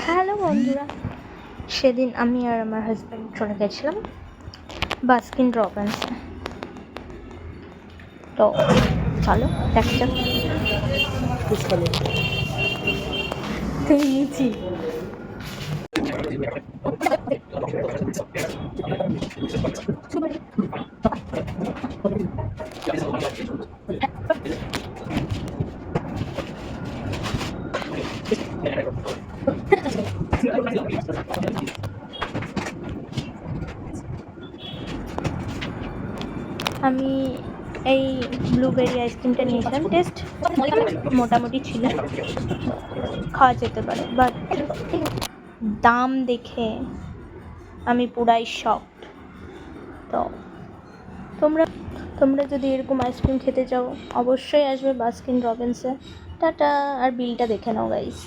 Hello বন্ধুরা, সেদিন আমি আর আমার হাজব্যান্ড চলে গেছিলাম বাস্কিন রবিন্সে। তো চলো দেখা যাক। নিয়েছি আমি এই ব্লুবেরি আইসক্রিমটা নিয়েছিলাম। টেস্ট মোটামুটি ছিল, খাওয়া যেতে পারে, বাট দাম দেখে আমি পুরাই শকড। তো তোমরা তোমরা যদি এরকম আইসক্রিম খেতে চাও অবশ্যই আসবে বাস্কিন রবিন্সে। টাটা। আর বিলটা দেখে নাও গাইস।